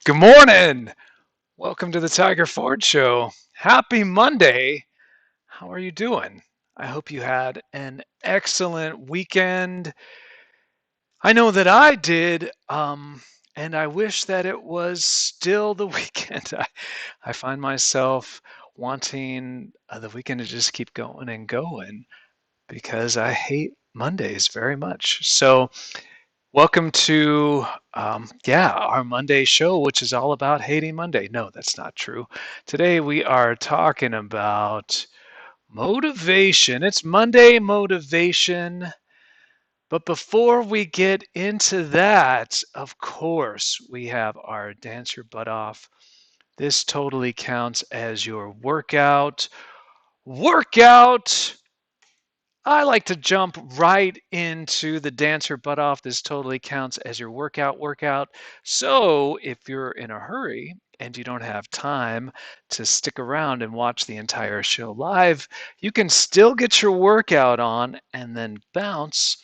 Good morning. Welcome to the Tiger Ford Show. Happy Monday. How are you doing? I hope you had an excellent weekend. I know that I did, and I wish that it was still the weekend. I find myself wanting the weekend to just keep going and going because I hate Mondays very much. So, welcome to, our Monday show, which is all about hating Monday. No, that's not true. Today we are talking about motivation. It's Monday motivation. But before we get into that, of course, we have our Dance Your Butt Off. This totally counts as your workout. Workout! I like to jump right into the Dance Your Butt Off. This totally counts as your workout. So if you're in a hurry and you don't have time to stick around and watch the entire show live, you can still get your workout on and then bounce,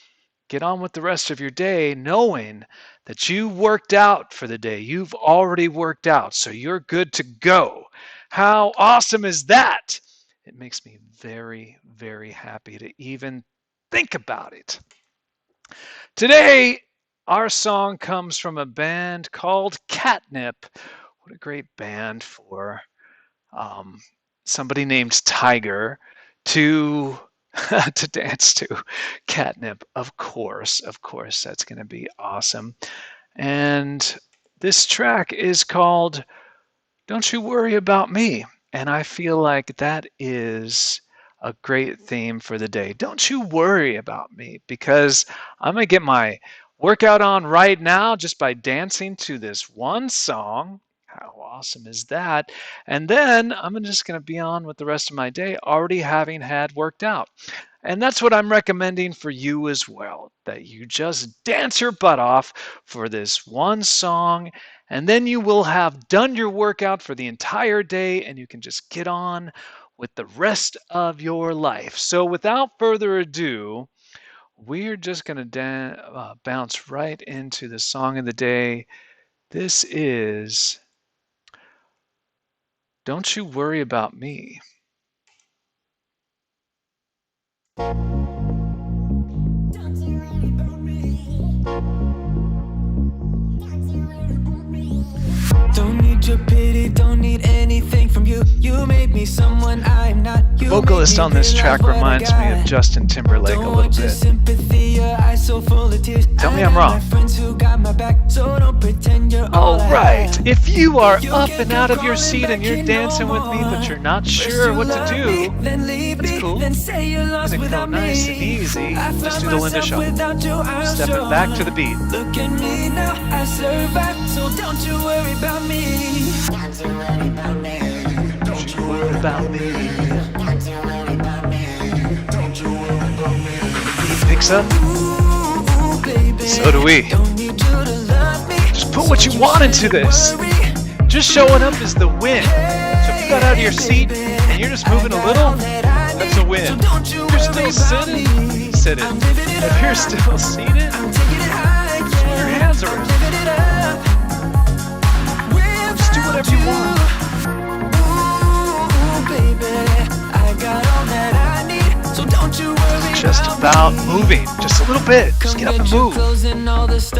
get on with the rest of your day knowing that you worked out for the day. You've already worked out, so you're good to go. How awesome is that? It makes me very, very happy to even think about it. Today, our song comes from a band called Catnip. What a great band for somebody named Tiger to to dance to. Catnip, of course, that's going to be awesome. And this track is called Don't You Worry About Me. And I feel like that is a great theme for the day. Don't you worry about me, because I'm going to get my workout on right now just by dancing to this one song. How awesome is that? And then I'm just going to be on with the rest of my day already having had worked out. And that's what I'm recommending for you as well, that you just dance your butt off for this one song, and then you will have done your workout for the entire day and you can just get on with the rest of your life. So without further ado, we're just going to bounce right into the song of the day. This is Don't You Worry About Me. Don't need your pity, don't need anything from you. You made me someone I'm not. The vocalist on this track reminds me of Justin Timberlake a little bit. Tell me I'm wrong. Alright, if you are up and out of your seat and you're dancing with me but you're not sure what to do, that's cool. It's gonna go nice and easy. Just do the Linda Shuffle. Stepping back to the beat. Look at me now, I survived, so don't you worry about me. Don't you worry about me. Don't you worry about me. Don't you worry about me. Don't you worry about me. He picks up. So do we. Just put what you want into this. Just showing up is the win. So if you got out of your seat and you're just moving a little, that's a win. If you're still sitting, sit it. If you're still seated, throw your hands around. Just do whatever you want. It's just about moving, just a little bit. Just get up and move. It's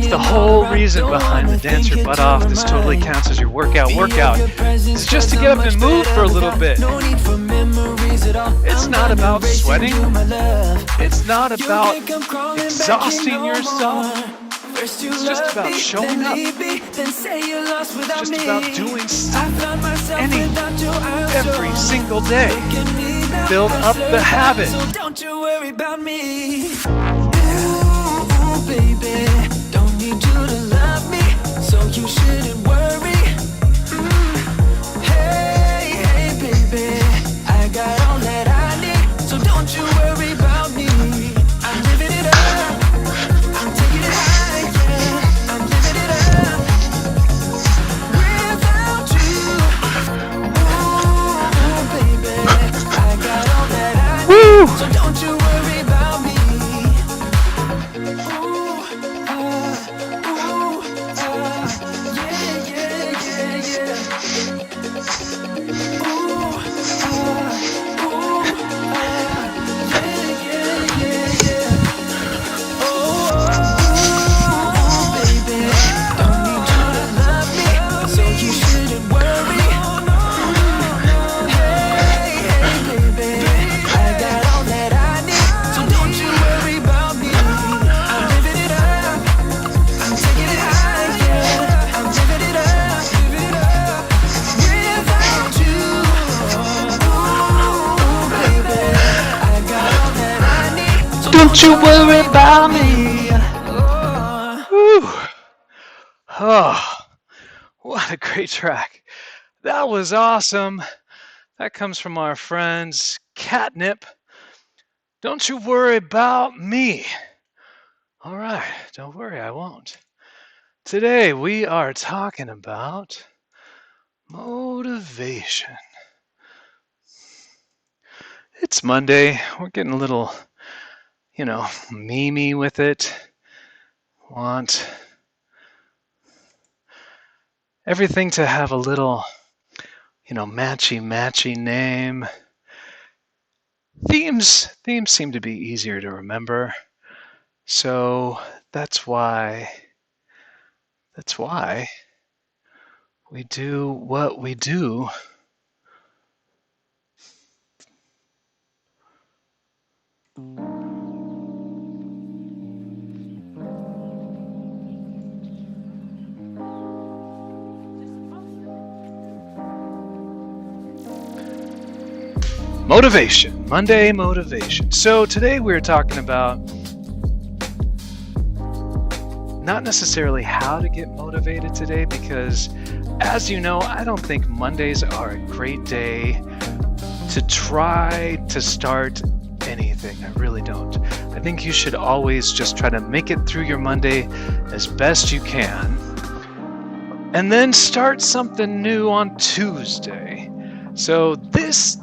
the whole reason behind the Dance Your Butt Off. This totally counts as your workout. It's just to get up and move for a little bit. It's not about sweating. It's not about exhausting yourself. It's just about showing up. It's just about doing something every single day. Build up the habit. So don't you worry about me. Ooh, baby, don't need you to love me, so you shouldn't worry. Hey, baby, I got all that I need, so don't you worry about me. I'm living it up. I'm taking it high, yeah. I'm living it up. Without you, ooh, baby, I got all that I need. Woo! So don't you worry about me. Don't you worry about me. Whew. Oh, what a great track. That was awesome. That comes from our friends Catnip. Don't you worry about me. All right, don't worry, I won't. Today we are talking about motivation. It's Monday. We're getting a little, memey with it. Want everything to have a little, matchy name. Themes seem to be easier to remember. So that's why we do what we do. Motivation, Monday motivation. So today we're talking about not necessarily how to get motivated today, because as you know, I don't think Mondays are a great day to try to start anything. I really don't. I think you should always just try to make it through your Monday as best you can, and then start something new on Tuesday. So this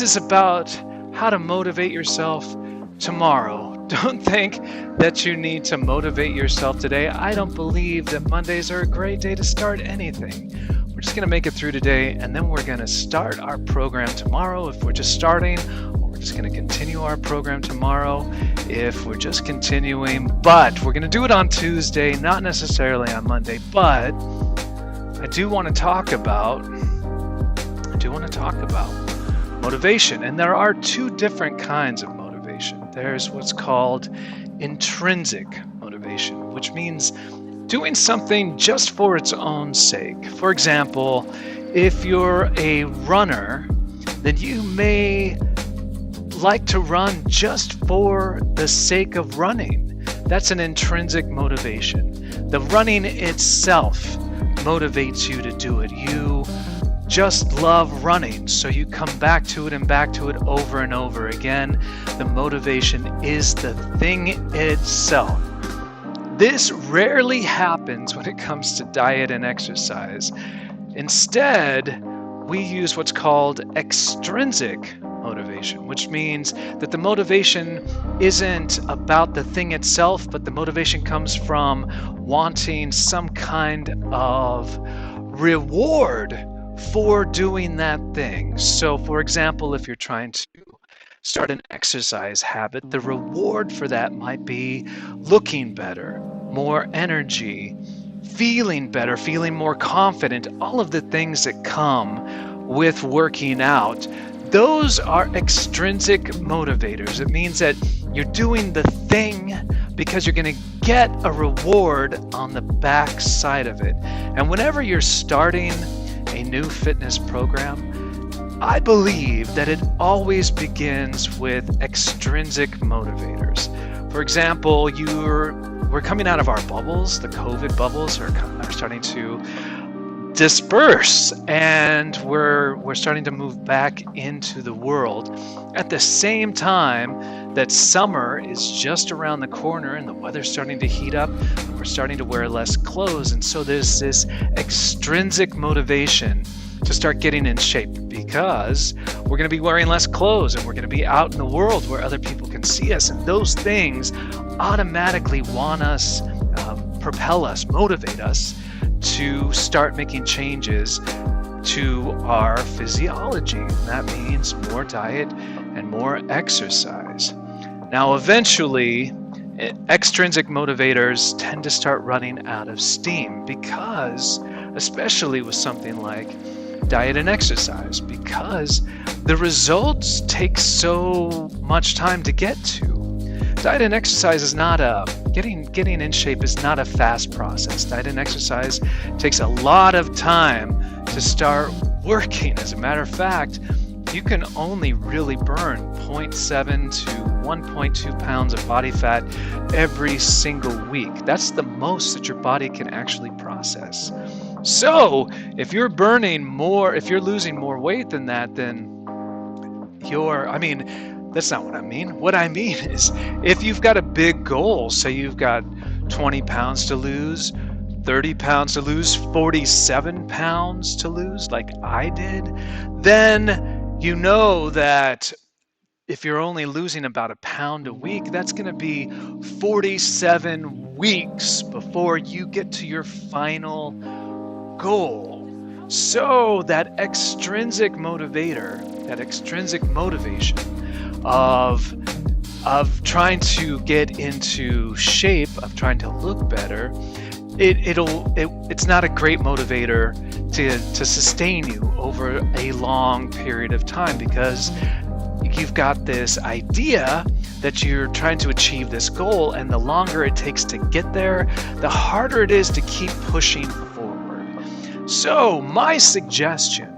is about how to motivate yourself tomorrow. Don't think that you need to motivate yourself today. I don't believe that Mondays are a great day to start anything. We're just going to make it through today, and then we're going to start our program tomorrow if we're just starting, or we're just going to continue our program tomorrow if we're just continuing. But we're going to do it on Tuesday, not necessarily on Monday. But I do want to talk about motivation, and there are two different kinds of motivation. There's what's called intrinsic motivation, which means doing something just for its own sake. For example, if you're a runner, then you may like to run just for the sake of running. That's an intrinsic motivation. The running itself motivates you to do it. You just love running, so you come back to it and back to it over and over again. The motivation is the thing itself. This rarely happens when it comes to diet and exercise. Instead, we use what's called extrinsic motivation, which means that the motivation isn't about the thing itself, but the motivation comes from wanting some kind of reward for doing that thing. So for example, if you're trying to start an exercise habit, the reward for that might be looking better, more energy, feeling better, feeling more confident, all of the things that come with working out. Those are extrinsic motivators. It means that you're doing the thing because you're going to get a reward on the back side of it. And whenever you're starting a new fitness program, I believe that it always begins with extrinsic motivators. For example, we're coming out of our bubbles. The COVID bubbles are starting to disperse, and we're starting to move back into the world at the same time that summer is just around the corner and the weather's starting to heat up and we're starting to wear less clothes. And so there's this extrinsic motivation to start getting in shape, because we're going to be wearing less clothes and we're going to be out in the world where other people can see us, and those things automatically want us, propel us, motivate us to start making changes to our physiology. And that means more diet and more exercise. Now, eventually, extrinsic motivators tend to start running out of steam, because, especially with something like diet and exercise, because the results take so much time to get to. Diet and exercise is not getting in shape is not a fast process. Diet and exercise takes a lot of time to start working. As a matter of fact, you can only really burn 0.7 to 1.2 pounds of body fat every single week. That's the most that your body can actually process. So if you're burning more, if you're losing more weight than that, then that's not what I mean. What I mean is if you've got a big goal, say you've got 20 pounds to lose, 30 pounds to lose, 47 pounds to lose, like I did, then you know that if you're only losing about a pound a week, that's going to be 47 weeks before you get to your final goal. So that extrinsic motivator, that extrinsic motivation of trying to get into shape, of trying to look better, it's not a great motivator to sustain you over a long period of time, because you've got this idea that you're trying to achieve this goal, and the longer it takes to get there, the harder it is to keep pushing forward. So my suggestion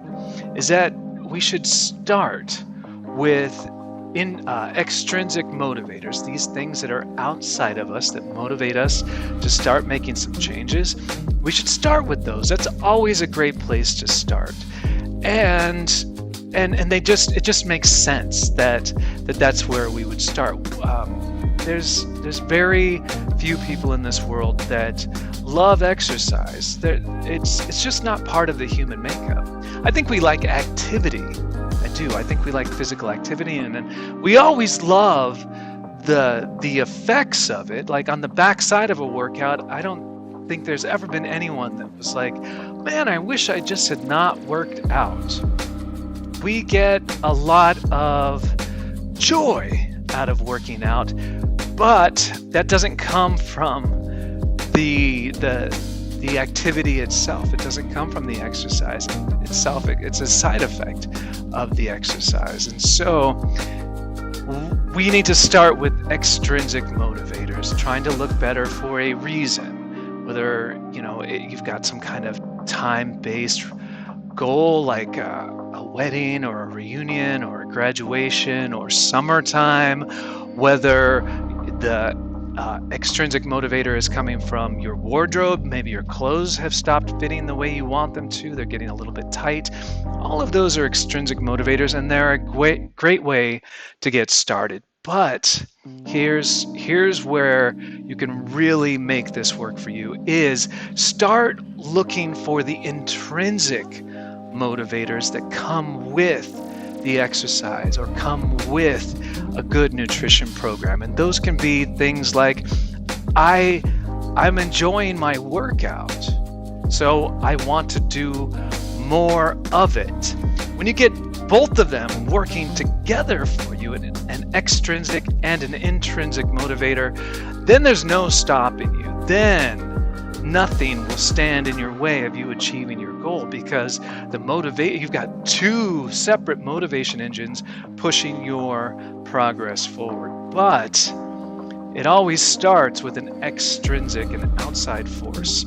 is that we should start with extrinsic motivators, these things that are outside of us that motivate us to start making some changes. We should start with those. That's always a great place to start. And it just makes sense that's where we would start. There's very few people in this world that love exercise. It's just not part of the human makeup. I think we like activity. I do. I think we like physical activity, and we always love the effects of it. Like on the backside of a workout, I don't think there's ever been anyone that was like, man, I wish I just had not worked out. We get a lot of joy out of working out, but that doesn't come from the activity itself. It doesn't come from the exercise itself. It's a side effect of the exercise. And so we need to start with extrinsic motivators, trying to look better for a reason, whether you've got some kind of time-based goal like a wedding or a reunion or a graduation or summertime, whether the extrinsic motivator is coming from your wardrobe. Maybe your clothes have stopped fitting the way you want them to. They're getting a little bit tight. All of those are extrinsic motivators, and they're a great way to get started. But here's where you can really make this work for you, is start looking for the intrinsic motivators that come with the exercise or come with a good nutrition program. And those can be things like, I'm enjoying my workout, so I want to do more of it. When you get both of them working together for you, an extrinsic and an intrinsic motivator, then there's no stopping you. Then nothing will stand in your way of you achieving your goal, because you've got two separate motivation engines pushing your progress forward. But it always starts with an extrinsic, an outside force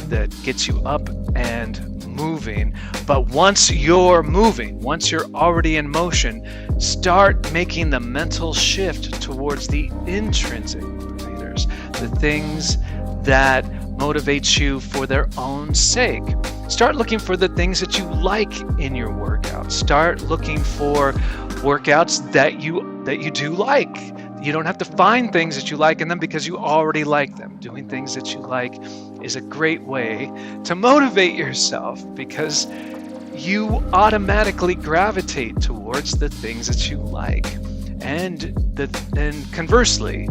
that gets you up and moving. But once you're moving, once you're already in motion, start making the mental shift towards the intrinsic motivators, the things that motivates you for their own sake. Start looking for the things that you like in your workout. Start looking for workouts that you do like. You don't have to find things that you like in them because you already like them. Doing things that you like is a great way to motivate yourself, because you automatically gravitate towards the things that you like. And conversely,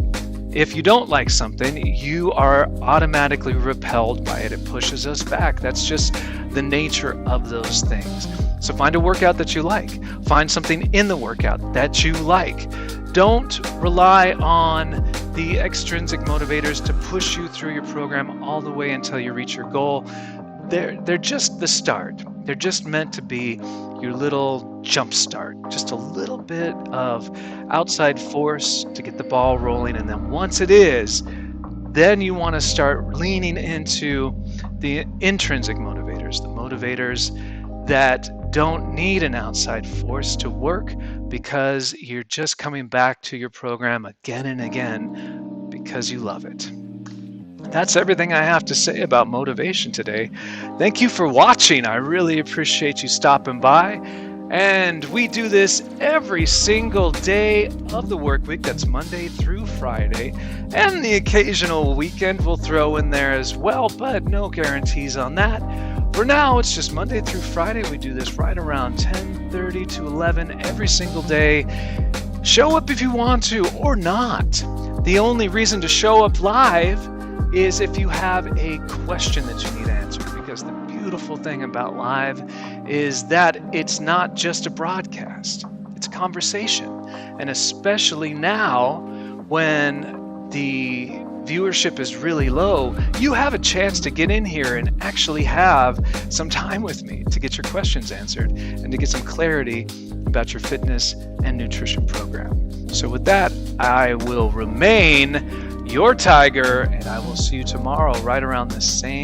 if you don't like something, you are automatically repelled by it. It pushes us back. That's just the nature of those things. So find a workout that you like. Find something in the workout that you like. Don't rely on the extrinsic motivators to push you through your program all the way until you reach your goal. They're just the start. They're just meant to be your little jump start, just a little bit of outside force to get the ball rolling. And then once it is, then you want to start leaning into the intrinsic motivators, the motivators that don't need an outside force to work because you're just coming back to your program again and again because you love it. That's everything I have to say about motivation today. Thank you for watching. I really appreciate you stopping by. And we do this every single day of the work week. That's Monday through Friday. And the occasional weekend we'll throw in there as well, but no guarantees on that. For now, it's just Monday through Friday. We do this right around 10:30 to 11 every single day. Show up if you want to or not. The only reason to show up live is if you have a question that you need answered, because the beautiful thing about live is that it's not just a broadcast, it's a conversation. And especially now when the viewership is really low, you have a chance to get in here and actually have some time with me to get your questions answered and to get some clarity about your fitness and nutrition program. So with that, I will remain your tiger, and I will see you tomorrow right around the same